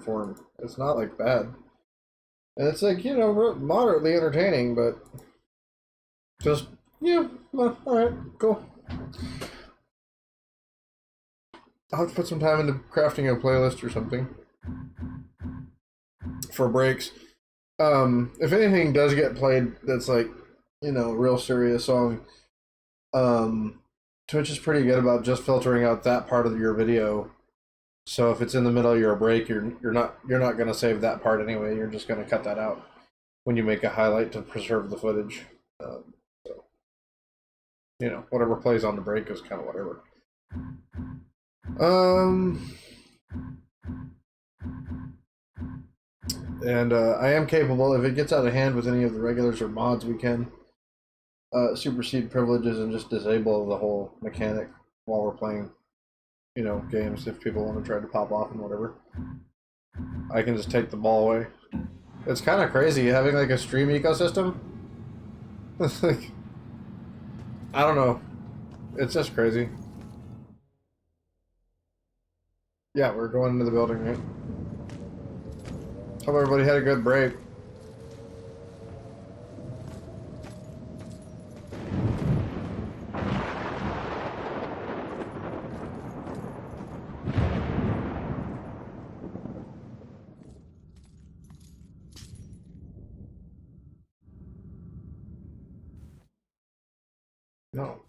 form. It's not like bad, and it's like, you know, moderately entertaining, but just, yeah, well, all right, cool. I'll have to put some time into crafting a playlist or something for breaks. If anything does get played that's like, you know, a real serious song, Twitch is pretty good about just filtering out that part of your video. So if it's in the middle of your break, you're not gonna save that part anyway. You're just gonna cut that out when you make a highlight to preserve the footage. So, you know, whatever plays on the break is kind of whatever. And I am capable, if it gets out of hand with any of the regulars or mods, we can supersede privileges and just disable the whole mechanic while we're playing, you know, games if people want to try to pop off and whatever. I can just take the ball away. It's kind of crazy having like a stream ecosystem. It's like, I don't know. It's just crazy. Yeah, we're going into the building, right? Hope everybody had a good break. No.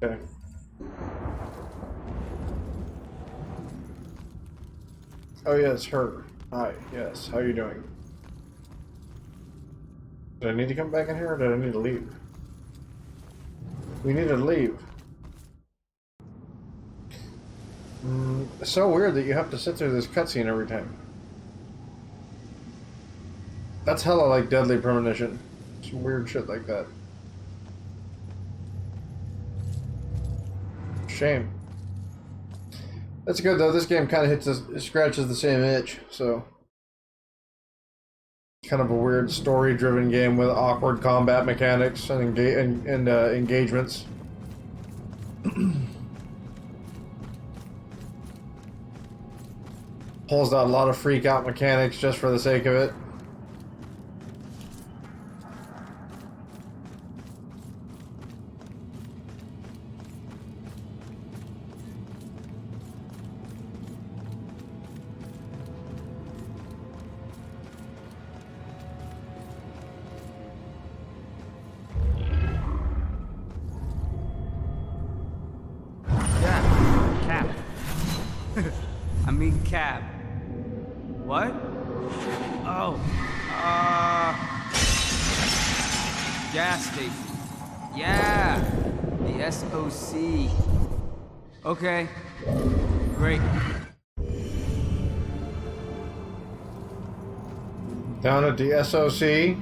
Okay. Oh yeah, it's her. Hi, yes. How are you doing? Did I need to come back in here or did I need to leave? We need to leave. It's so weird that you have to sit through this cutscene every time. That's hella like Deadly Premonition. Some weird shit like that. Shame. That's good though. This game kind of scratches the same itch. So, kind of a weird story-driven game with awkward combat mechanics and engagements. Pulls out a lot of freak-out mechanics just for the sake of it. Cab. What? Oh. Gas station. Yeah. The SOC. Okay. Great. Down at the SOC.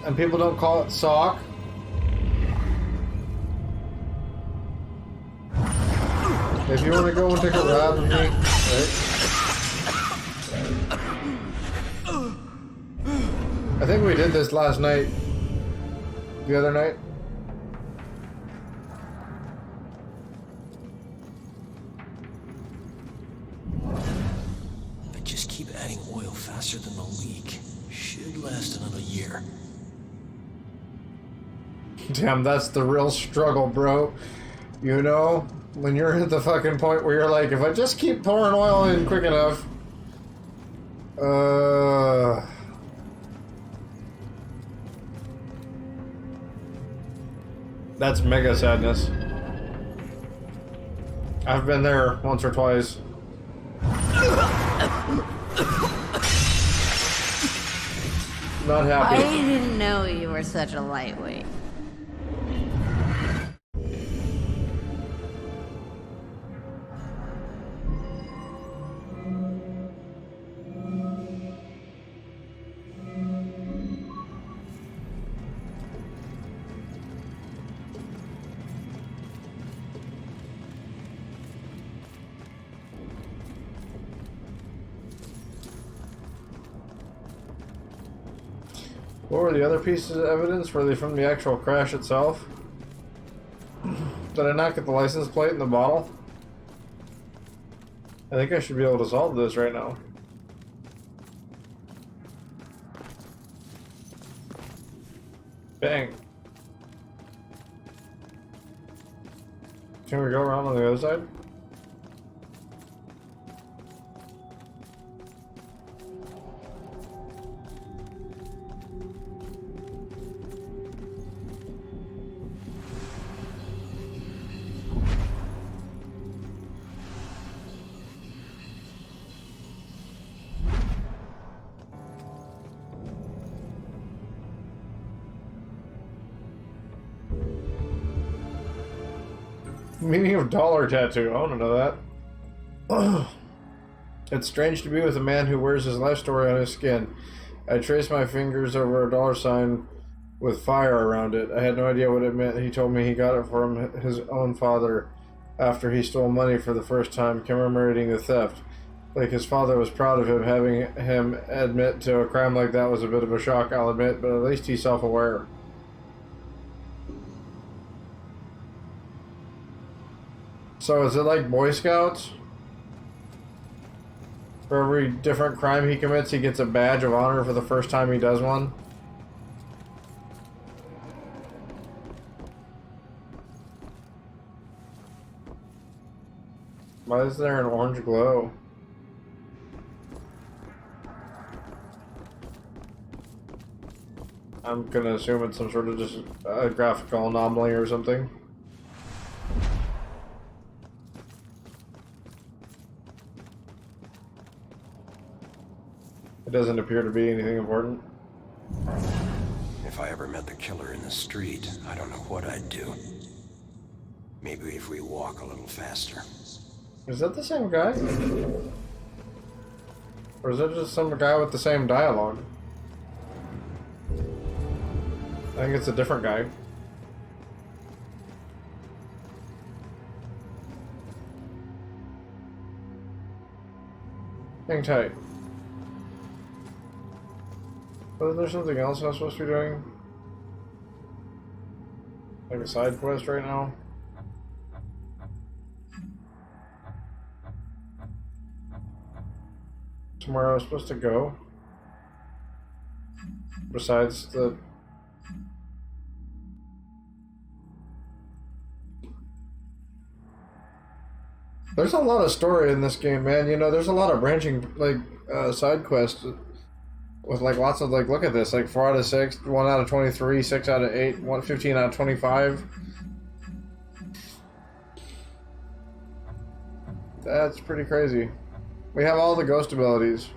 And people don't call it SOC. If you want to go and take a ride with me, right? I think we did this last night. The other night. I just keep adding oil faster than the leak. Should last another year. Damn, that's the real struggle, bro. You know? When you're at the fucking point where you're like, if I just keep pouring oil in quick enough, that's mega sadness. I've been there once or twice. Not happy. I didn't know you were such a lightweight. What were the other pieces of evidence? Were they from the actual crash itself? Did I not get the license plate in the bottle? I think I should be able to solve this right now. Bang. Can we go around on the other side? Meaning of dollar tattoo. I want to know that. It's strange to be with a man who wears his life story on his skin. I traced my fingers over a dollar sign with fire around it. I had no idea what it meant. He told me he got it from his own father after he stole money for the first time, commemorating the theft. Like his father was proud of him. Having him admit to a crime like that was a bit of a shock, I'll admit, but at least he's self-aware. So is it like Boy Scouts? For every different crime he commits, he gets a badge of honor for the first time he does one? Why is there an orange glow? I'm gonna assume it's some sort of just a graphical anomaly or something. It doesn't appear to be anything important. If I ever met the killer in the street, I don't know what I'd do. Maybe if we walk a little faster. Is that the same guy? Or is that just some guy with the same dialogue? I think it's a different guy. Hang tight. Wasn't there something else I was supposed to be doing? Like a side quest right now? Somewhere I was supposed to go? Besides the... There's a lot of story in this game, man. You know, there's a lot of branching, like, side quests. With like lots of like, look at this, like 4 out of 6, 1 out of 23, 6 out of 8, 15 out of 25. That's pretty crazy. We have all the ghost abilities.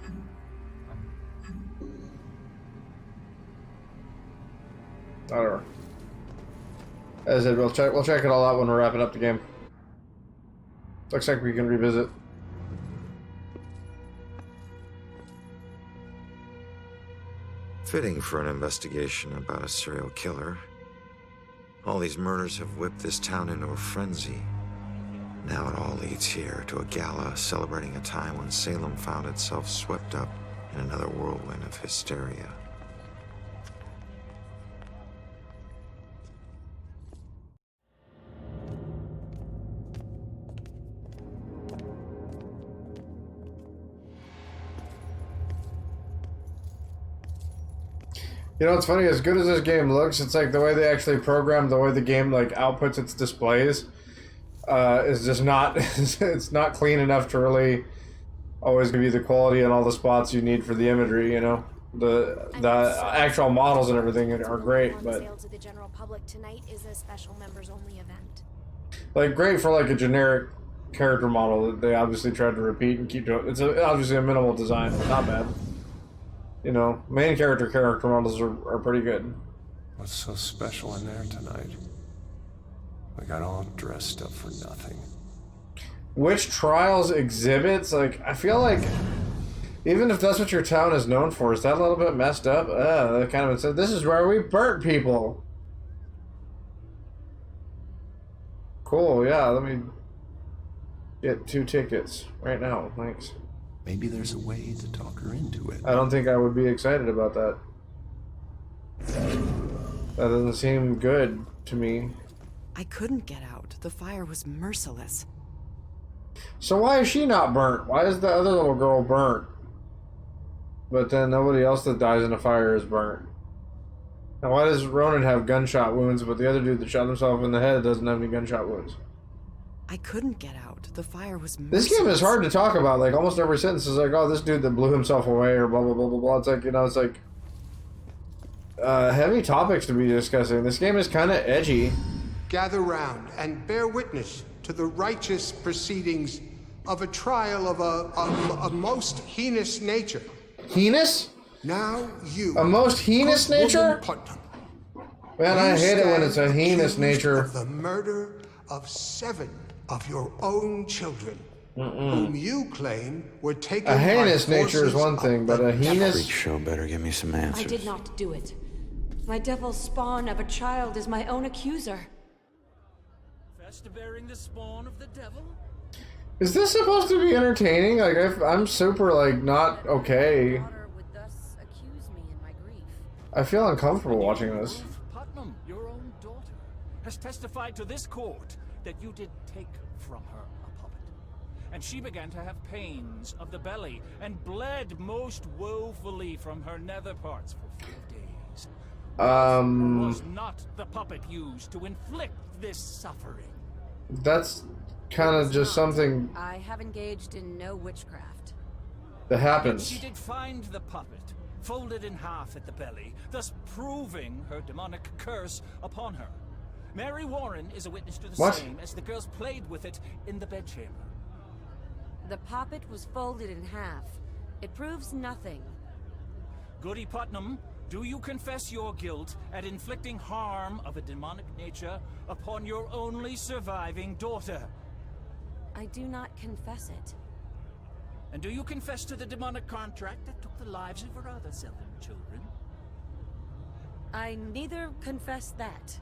I don't know. As I said, we'll check it all out when we're wrapping up the game. Looks like we can revisit. Fitting for an investigation about a serial killer. All these murders have whipped this town into a frenzy. Now it all leads here to a gala celebrating a time when Salem found itself swept up in another whirlwind of hysteria. You know, it's funny, as good as this game looks, it's like the way they actually program, the way the game like outputs its displays is just not, it's not clean enough to really always give you the quality and all the spots you need for the imagery, you know? The actual models and everything are great, but sale to the general public tonight is a special members only event. like great for like a generic character model that they obviously tried to repeat and keep doing. It's obviously a minimal design, but not bad. You know, main character models are pretty good. What's so special in there tonight? We got all dressed up for nothing. Which trials exhibits? Like, I feel like even if that's what your town is known for, is that a little bit messed up? That kind of said, this is where we burnt people. Cool, yeah, let me get 2 tickets right now, thanks. Maybe there's a way to talk her into it. I don't think I would be excited about that. That doesn't seem good to me. I couldn't get out. The fire was merciless. So why is she not burnt? Why is the other little girl burnt? But then nobody else that dies in a fire is burnt. Now why does Ronan have gunshot wounds, but the other dude that shot himself in the head doesn't have any gunshot wounds? I couldn't get out. The fire was This merciless. game is hard to talk about. Like, almost every sentence is like, oh, this dude that blew himself away, or blah, blah, blah, blah, blah. It's like, you know, it's like... heavy topics to be discussing. This game is kind of edgy. Gather round and bear witness to the righteous proceedings of a trial of a most heinous nature. Heinous? Now you... A most heinous good woman nature? Putnam, Man, I you hate it when stand it's a heinous accused nature. of the murder of 7 of your own children, whom you claim were taken A by heinous nature is forces one of thing, the but a devil. heinous... Freak show better give me some answers. I did not do it. My devil's spawn of a child is my own accuser. Confess to bearing the spawn of the devil? Is this supposed to be entertaining? Like, I'm super, like, not okay. Daughter would thus accuse me in my grief. I feel uncomfortable watching this. Ruth Putnam, your own daughter, has testified to this court that you did take from her a puppet. And she began to have pains of the belly and bled most woefully from her nether parts for 4 days. Was not the puppet used to inflict this suffering? That's kind of just something I have engaged in no witchcraft. that Yet happens. she did find the puppet, folded in half at the belly, thus proving her demonic curse upon her. Mary Warren is a witness to the What? same, as the girls played with it in the bedchamber. The poppet was folded in half. It proves nothing. Goody Putnam, do you confess your guilt at inflicting harm of a demonic nature upon your only surviving daughter? I do not confess it. And do you confess to the demonic contract that took the lives of her other 7 children? I neither confess that.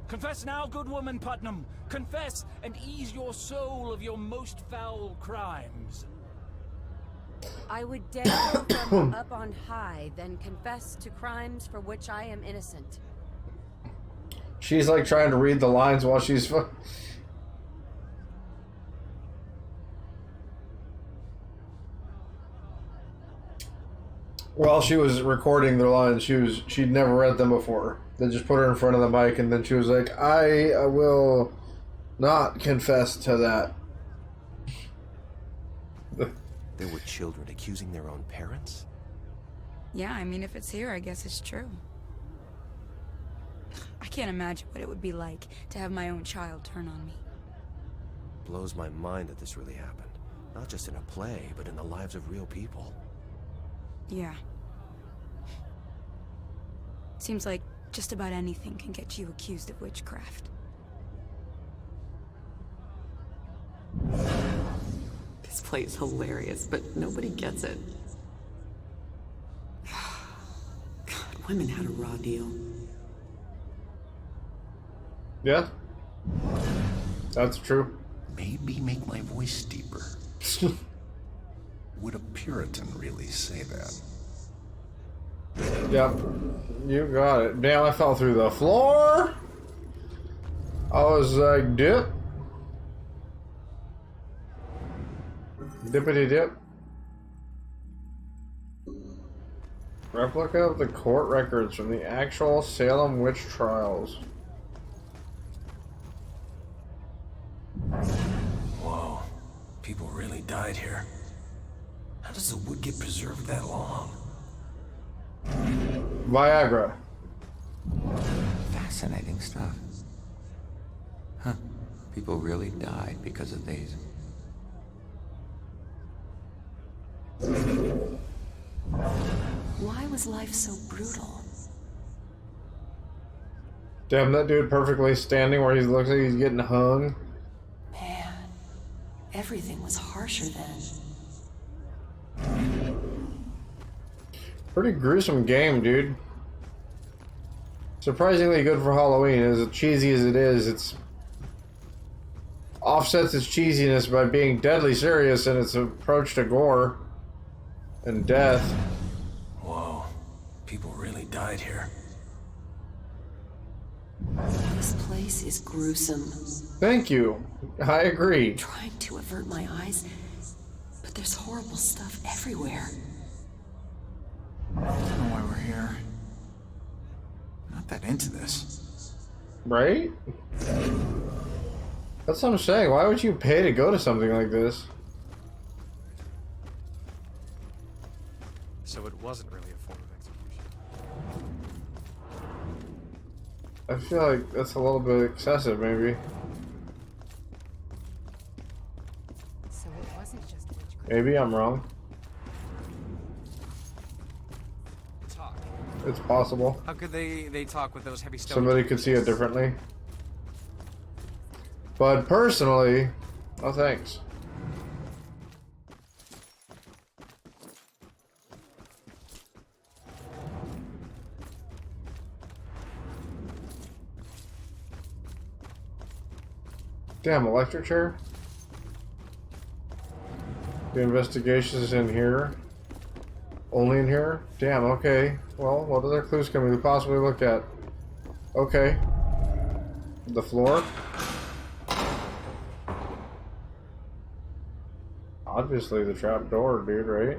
Confess now, good woman Putnam. Confess and ease your soul of your most foul crimes. I would dare from up on high than confess to crimes for which I am innocent. She's like trying to read the lines while she's... While she was recording their lines, she'd never read them before. They just put her in front of the mic, and then she was like, I will not confess to that. There were children accusing their own parents? Yeah, I mean, if it's here, I guess it's true. I can't imagine what it would be like to have my own child turn on me. Blows my mind that this really happened. Not just in a play, but in the lives of real people. Yeah. Seems like just about anything can get you accused of witchcraft. This play is hilarious, but nobody gets it. God, women had a raw deal. Yeah. That's true. Maybe make my voice deeper. Would a Puritan really say that? Yep. You got it. Damn, I fell through the floor. I was like, dip. Dippity dip. Replica of the court records from the actual Salem witch trials. Whoa. People really died here. How does the wood get preserved that long? Viagra. Fascinating stuff. Huh. People really died because of these. Why was life so brutal? Damn, that dude perfectly standing where he looks like he's getting hung. Man, everything was harsher then. Pretty gruesome game, dude. Surprisingly good for Halloween. As cheesy as it is, it's offsets its cheesiness by being deadly serious in its approach to gore and death. Whoa. People really died here. This place is gruesome. Thank you. I agree. Trying to avert my eyes, but there's horrible stuff everywhere. I don't know why we're here. Not that into this. Right? That's what I'm saying. Why would you pay to go to something like this? So it wasn't really a form of execution. I feel like that's a little bit excessive, maybe. So it wasn't just witchcraft. Maybe I'm wrong. Talk. It's possible. How could they talk with those heavy stones? Somebody could see it differently. But personally, no thanks. Damn, electric chair? The investigation is in here. Only in here? Damn, okay. Well, what other clues can we possibly look at? Okay. The floor? Obviously the trap door, dude, right?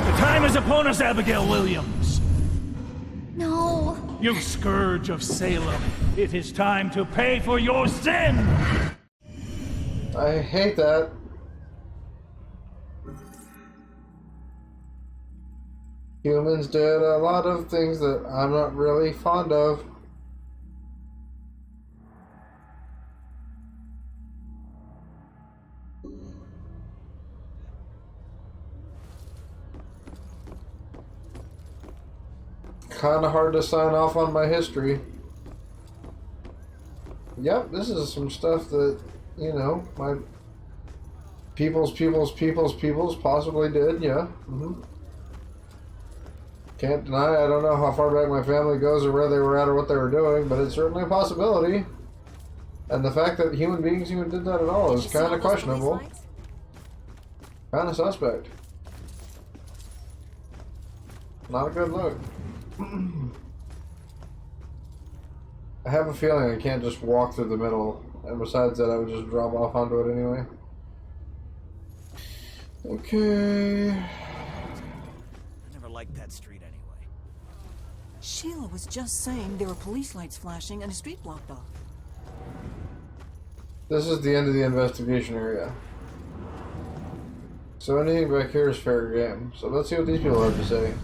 The time is upon us, Abigail Williams. No. You scourge of Salem. It is time to pay for your sin. I hate that. Humans did a lot of things that I'm not really fond of. Kind of hard to sign off on my history. Yep, this is some stuff that, you know, my peoples possibly did, yeah. Can't deny, I don't know how far back my family goes or where they were at or what they were doing, but it's certainly a possibility. And the fact that human beings even did that at all is kind of questionable. Kind of suspect. Not a good look. I have a feeling I can't just walk through the middle, and besides that I would just drop off onto it anyway. Okay. I never liked that street anyway. Sheila was just saying there were police lights flashing and a street blocked off. This is the end of the investigation area. So anything back here is fair game. So let's see what these people have to say.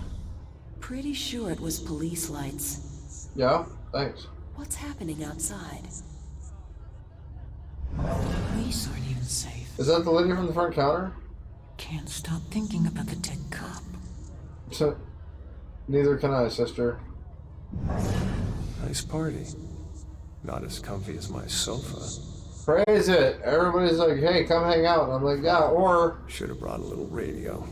Pretty sure it was police lights. Yeah? Thanks. What's happening outside? Police aren't even safe. Is that the lady from the front counter? Can't stop thinking about the dead cop. So, neither can I, sister. Nice party. Not as comfy as my sofa. Praise it! Everybody's like, hey, come hang out. And I'm like, yeah, or... Should have brought a little radio.